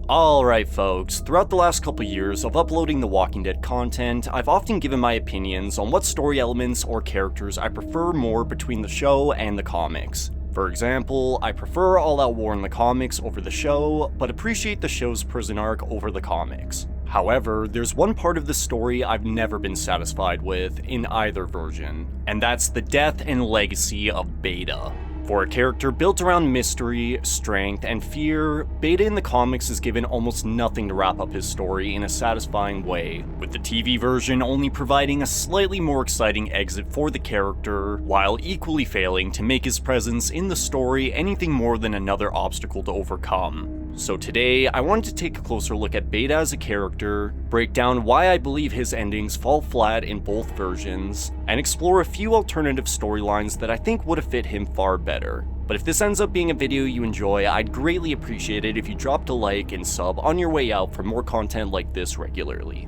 Alright folks, throughout the last couple years of uploading The Walking Dead content, I've often given my opinions on what story elements or characters I prefer more between the show and the comics. For example, I prefer All Out War in the comics over the show, but appreciate the show's prison arc over the comics. However, there's one part of the story I've never been satisfied with in either version, and that's the death and legacy of Beta. For a character built around mystery, strength, and fear, Beta in the comics is given almost nothing to wrap up his story in a satisfying way, with the TV version only providing a slightly more exciting exit for the character, while equally failing to make his presence in the story anything more than another obstacle to overcome. So today, I wanted to take a closer look at Beta as a character, break down why I believe his endings fall flat in both versions, and explore a few alternative storylines that I think would have fit him far better. But if this ends up being a video you enjoy, I'd greatly appreciate it if you dropped a like and sub on your way out for more content like this regularly.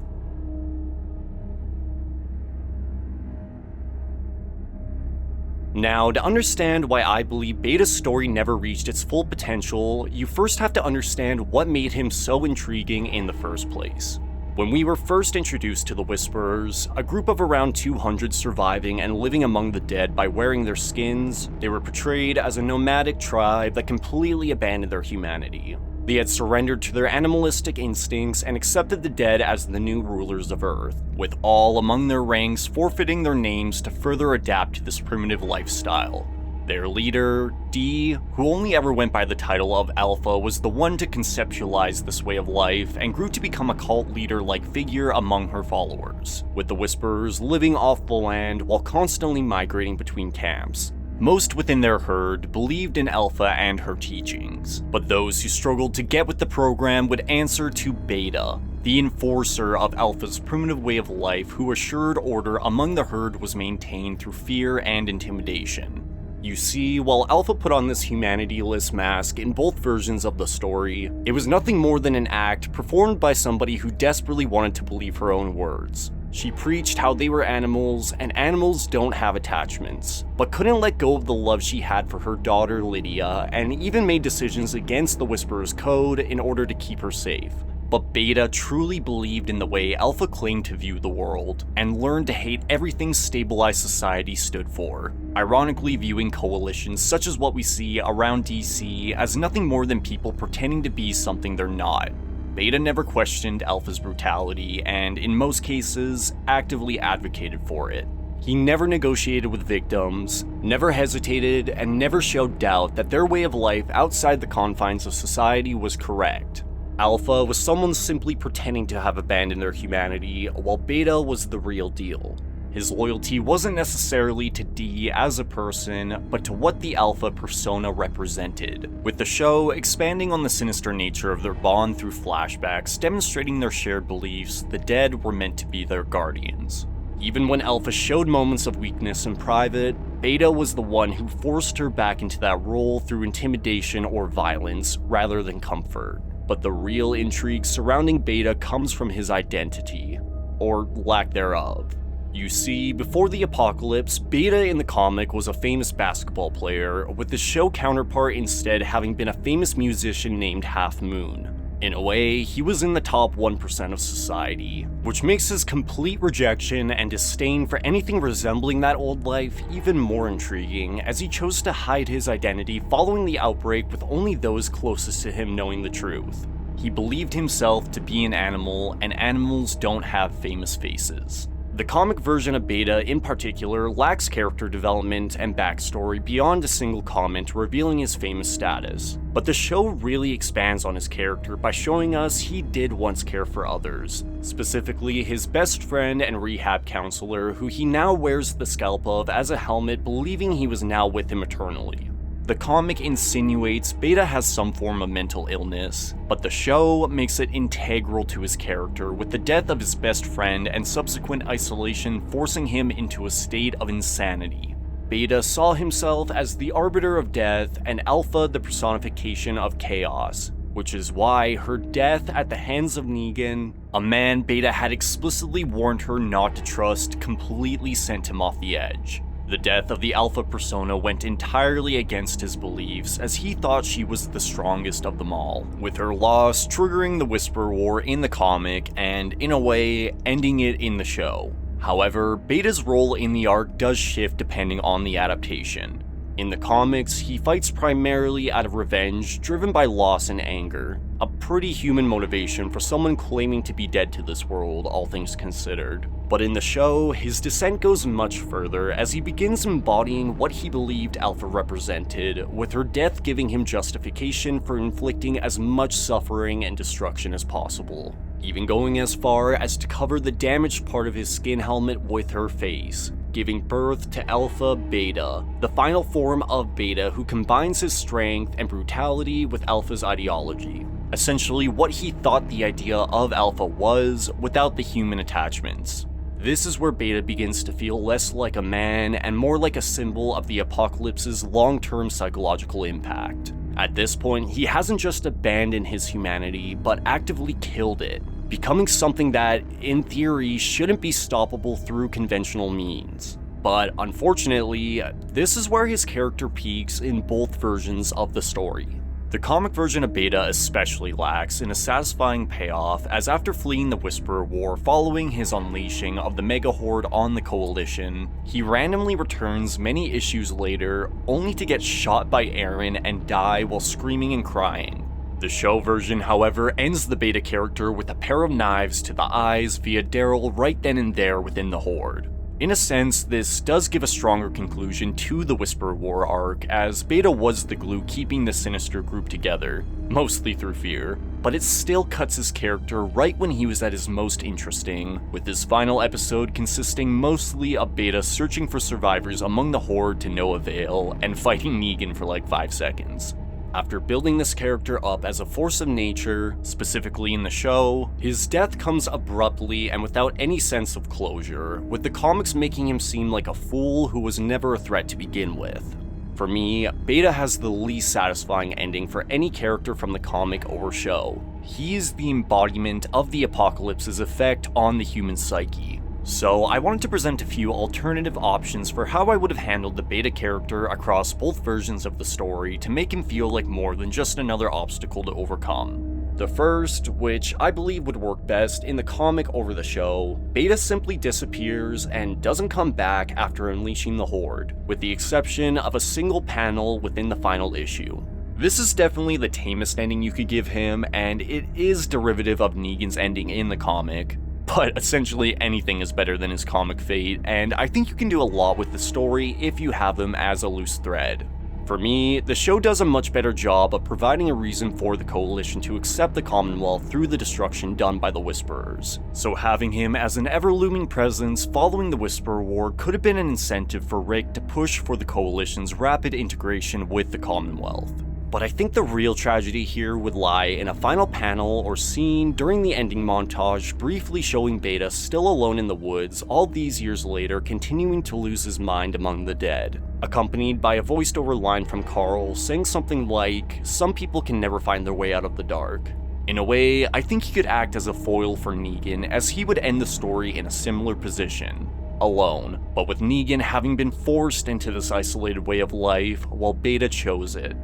Now, to understand why I believe Beta's story never reached its full potential, you first have to understand what made him so intriguing in the first place. When we were first introduced to the Whisperers, a group of around 200 surviving and living among the dead by wearing their skins, they were portrayed as a nomadic tribe that completely abandoned their humanity. They had surrendered to their animalistic instincts and accepted the dead as the new rulers of Earth, with all among their ranks forfeiting their names to further adapt to this primitive lifestyle. Their leader, Dee, who only ever went by the title of Alpha, was the one to conceptualize this way of life and grew to become a cult leader-like figure among her followers, with the Whisperers living off the land while constantly migrating between camps. Most within their herd believed in Alpha and her teachings, but those who struggled to get with the program would answer to Beta, the enforcer of Alpha's primitive way of life, who assured order among the herd was maintained through fear and intimidation. You see, while Alpha put on this humanity-less mask in both versions of the story, it was nothing more than an act performed by somebody who desperately wanted to believe her own words. She preached how they were animals, and animals don't have attachments, but couldn't let go of the love she had for her daughter Lydia, and even made decisions against the Whisperer's code in order to keep her safe. But Beta truly believed in the way Alpha claimed to view the world, and learned to hate everything stabilized society stood for, ironically viewing coalitions such as what we see around DC as nothing more than people pretending to be something they're not. Beta never questioned Alpha's brutality, and in most cases, actively advocated for it. He never negotiated with victims, never hesitated, and never showed doubt that their way of life outside the confines of society was correct. Alpha was someone simply pretending to have abandoned their humanity, while Beta was the real deal. His loyalty wasn't necessarily to Dee as a person, but to what the Alpha persona represented, with the show expanding on the sinister nature of their bond through flashbacks, demonstrating their shared beliefs the dead were meant to be their guardians. Even when Alpha showed moments of weakness in private, Beta was the one who forced her back into that role through intimidation or violence rather than comfort. But the real intrigue surrounding Beta comes from his identity, or lack thereof. You see, before the apocalypse, Beta in the comic was a famous basketball player, with the show counterpart instead having been a famous musician named Half Moon. In a way, he was in the top 1% of society, which makes his complete rejection and disdain for anything resembling that old life even more intriguing, as he chose to hide his identity following the outbreak with only those closest to him knowing the truth. He believed himself to be an animal, and animals don't have famous faces. The comic version of Beta, in particular, lacks character development and backstory beyond a single comment revealing his famous status. But the show really expands on his character by showing us he did once care for others, specifically his best friend and rehab counselor, who he now wears the scalp of as a helmet, believing he was now with him eternally. The comic insinuates Beta has some form of mental illness, but the show makes it integral to his character, with the death of his best friend and subsequent isolation forcing him into a state of insanity. Beta saw himself as the arbiter of death, and Alpha the personification of chaos, which is why her death at the hands of Negan, a man Beta had explicitly warned her not to trust, completely sent him off the edge. The death of the Alpha persona went entirely against his beliefs, as he thought she was the strongest of them all, with her loss triggering the Whisper War in the comic and, in a way, ending it in the show. However, Beta's role in the arc does shift depending on the adaptation. In the comics, he fights primarily out of revenge, driven by loss and anger, a pretty human motivation for someone claiming to be dead to this world, all things considered. But in the show, his descent goes much further as he begins embodying what he believed Alpha represented, with her death giving him justification for inflicting as much suffering and destruction as possible, even going as far as to cover the damaged part of his skin helmet with her face, giving birth to Alpha Beta, the final form of Beta who combines his strength and brutality with Alpha's ideology. Essentially what he thought the idea of Alpha was, without the human attachments. This is where Beta begins to feel less like a man and more like a symbol of the apocalypse's long-term psychological impact. At this point, he hasn't just abandoned his humanity, but actively killed it, becoming something that, in theory, shouldn't be stoppable through conventional means. But unfortunately, this is where his character peaks in both versions of the story. The comic version of Beta especially lacks in a satisfying payoff, as after fleeing the Whisperer War following his unleashing of the Mega Horde on the Coalition, he randomly returns many issues later, only to get shot by Aaron and die while screaming and crying. The show version, however, ends the Beta character with a pair of knives to the eyes via Daryl right then and there within the Horde. In a sense, this does give a stronger conclusion to the Whisper War arc, as Beta was the glue keeping the Sinister group together, mostly through fear, but it still cuts his character right when he was at his most interesting, with his final episode consisting mostly of Beta searching for survivors among the Horde to no avail, and fighting Negan for like 5 seconds. After building this character up as a force of nature, specifically in the show, his death comes abruptly and without any sense of closure, with the comics making him seem like a fool who was never a threat to begin with. For me, Beta has the least satisfying ending for any character from the comic or show. He is the embodiment of the apocalypse's effect on the human psyche. So I wanted to present a few alternative options for how I would have handled the Beta character across both versions of the story to make him feel like more than just another obstacle to overcome. The first, which I believe would work best in the comic over the show, Beta simply disappears and doesn't come back after unleashing the Horde, with the exception of a single panel within the final issue. This is definitely the tamest ending you could give him, and it is derivative of Negan's ending in the comic. But essentially anything is better than his comic fate, and I think you can do a lot with the story if you have him as a loose thread. For me, the show does a much better job of providing a reason for the Coalition to accept the Commonwealth through the destruction done by the Whisperers. So having him as an ever-looming presence following the Whisperer War could have been an incentive for Rick to push for the Coalition's rapid integration with the Commonwealth. But I think the real tragedy here would lie in a final panel or scene during the ending montage briefly showing Beta still alone in the woods all these years later, continuing to lose his mind among the dead, accompanied by a voiced over line from Carl saying something like, "Some people can never find their way out of the dark." In a way, I think he could act as a foil for Negan, as he would end the story in a similar position. Alone, but with Negan having been forced into this isolated way of life while Beta chose it.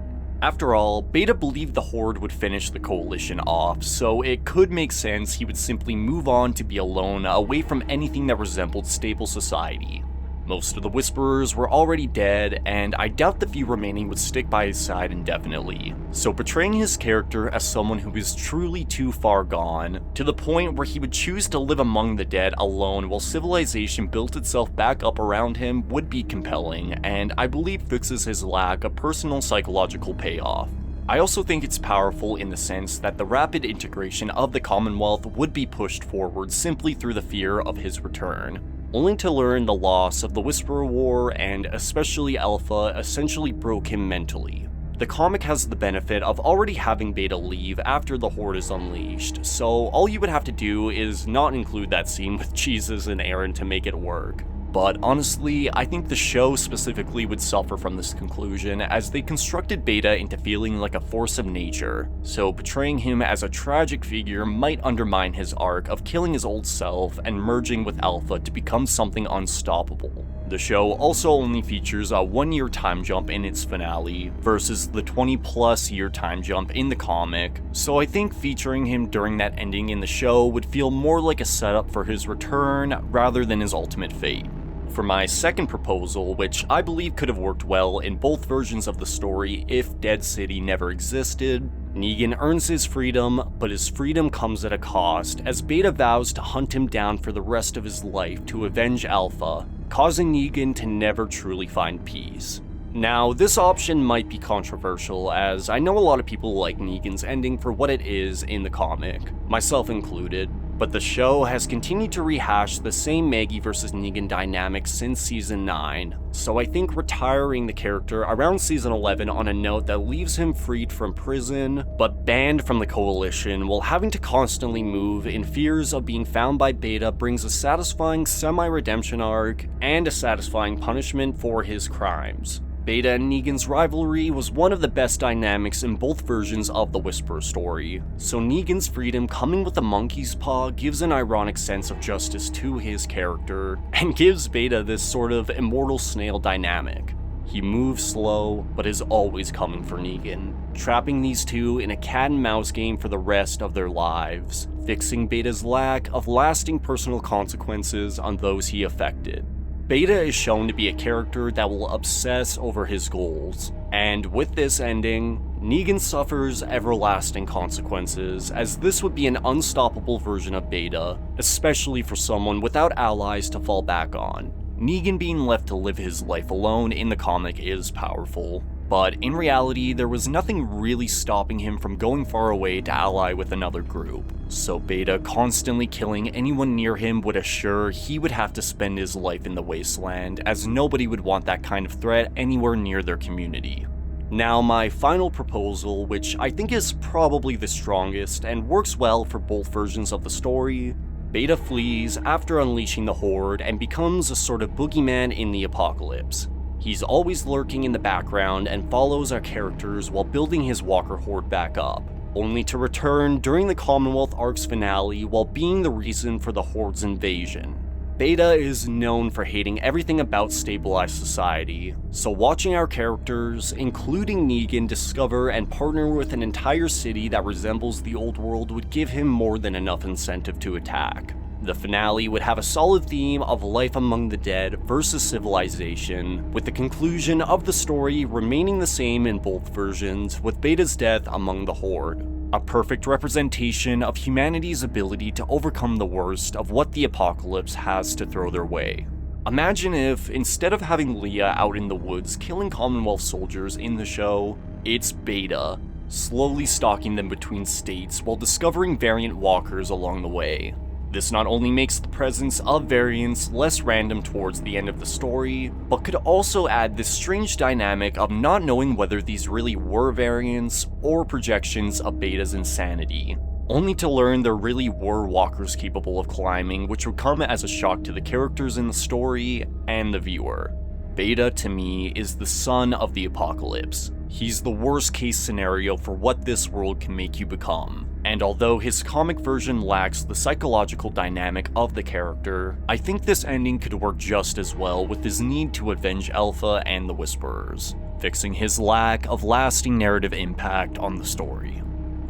After all, Beta believed the Horde would finish the Coalition off, so it could make sense he would simply move on to be alone, away from anything that resembled stable society. Most of the Whisperers were already dead, and I doubt the few remaining would stick by his side indefinitely. So portraying his character as someone who is truly too far gone, to the point where he would choose to live among the dead alone while civilization built itself back up around him, would be compelling, and I believe fixes his lack of personal psychological payoff. I also think it's powerful in the sense that the rapid integration of the Commonwealth would be pushed forward simply through the fear of his return, only to learn the loss of the Whisperer War and especially Alpha essentially broke him mentally. The comic has the benefit of already having Beta leave after the Horde is unleashed, so all you would have to do is not include that scene with Jesus and Aaron to make it work. But honestly, I think the show specifically would suffer from this conclusion, as they constructed Beta into feeling like a force of nature, so portraying him as a tragic figure might undermine his arc of killing his old self and merging with Alpha to become something unstoppable. The show also only features a 1-year time jump in its finale versus the 20+ year time jump in the comic, so I think featuring him during that ending in the show would feel more like a setup for his return rather than his ultimate fate. For my second proposal, which I believe could have worked well in both versions of the story if Dead City never existed, Negan earns his freedom, but his freedom comes at a cost, as Beta vows to hunt him down for the rest of his life to avenge Alpha, causing Negan to never truly find peace. Now, this option might be controversial, as I know a lot of people like Negan's ending for what it is in the comic, myself included, but the show has continued to rehash the same Maggie versus Negan dynamic since Season 9, so I think retiring the character around Season 11 on a note that leaves him freed from prison, but banned from the Coalition while having to constantly move in fears of being found by Beta brings a satisfying semi-redemption arc and a satisfying punishment for his crimes. Beta and Negan's rivalry was one of the best dynamics in both versions of the Whisperer story, so Negan's freedom coming with the monkey's paw gives an ironic sense of justice to his character, and gives Beta this sort of immortal snail dynamic. He moves slow, but is always coming for Negan, trapping these two in a cat and mouse game for the rest of their lives, fixing Beta's lack of lasting personal consequences on those he affected. Beta is shown to be a character that will obsess over his goals, and with this ending, Negan suffers everlasting consequences, as this would be an unstoppable version of Beta, especially for someone without allies to fall back on. Negan being left to live his life alone in the comic is powerful, but in reality, there was nothing really stopping him from going far away to ally with another group, so Beta constantly killing anyone near him would assure he would have to spend his life in the wasteland, as nobody would want that kind of threat anywhere near their community. Now, my final proposal, which I think is probably the strongest and works well for both versions of the story, Beta flees after unleashing the Horde and becomes a sort of boogeyman in the apocalypse. He's always lurking in the background and follows our characters while building his Walker Horde back up, only to return during the Commonwealth arc's finale while being the reason for the Horde's invasion. Beta is known for hating everything about stabilized society, so watching our characters, including Negan, discover and partner with an entire city that resembles the old world would give him more than enough incentive to attack. The finale would have a solid theme of life among the dead versus civilization, with the conclusion of the story remaining the same in both versions, with Beta's death among the Horde. A perfect representation of humanity's ability to overcome the worst of what the apocalypse has to throw their way. Imagine if, instead of having Leah out in the woods killing Commonwealth soldiers in the show, it's Beta, slowly stalking them between states while discovering variant walkers along the way. This not only makes the presence of variants less random towards the end of the story, but could also add this strange dynamic of not knowing whether these really were variants or projections of Beta's insanity, only to learn there really were walkers capable of climbing, which would come as a shock to the characters in the story and the viewer. Beta, to me, is the son of the apocalypse. He's the worst case scenario for what this world can make you become. And although his comic version lacks the psychological dynamic of the character, I think this ending could work just as well with his need to avenge Alpha and the Whisperers, fixing his lack of lasting narrative impact on the story.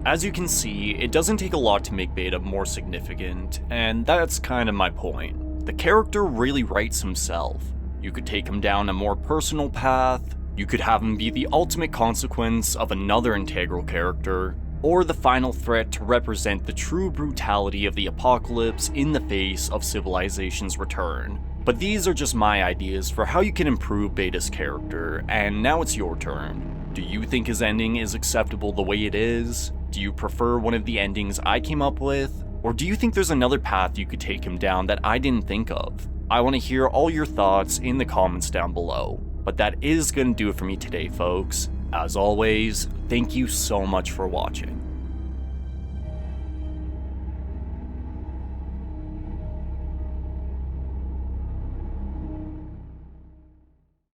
As you can see, it doesn't take a lot to make Beta more significant, and that's kind of my point. The character really writes himself. You could take him down a more personal path, you could have him be the ultimate consequence of another integral character, or the final threat to represent the true brutality of the apocalypse in the face of civilization's return. But these are just my ideas for how you can improve Beta's character, and now it's your turn. Do you think his ending is acceptable the way it is? Do you prefer one of the endings I came up with? Or do you think there's another path you could take him down that I didn't think of? I want to hear all your thoughts in the comments down below. But that is going to do it for me today, folks. As always, thank you so much for watching.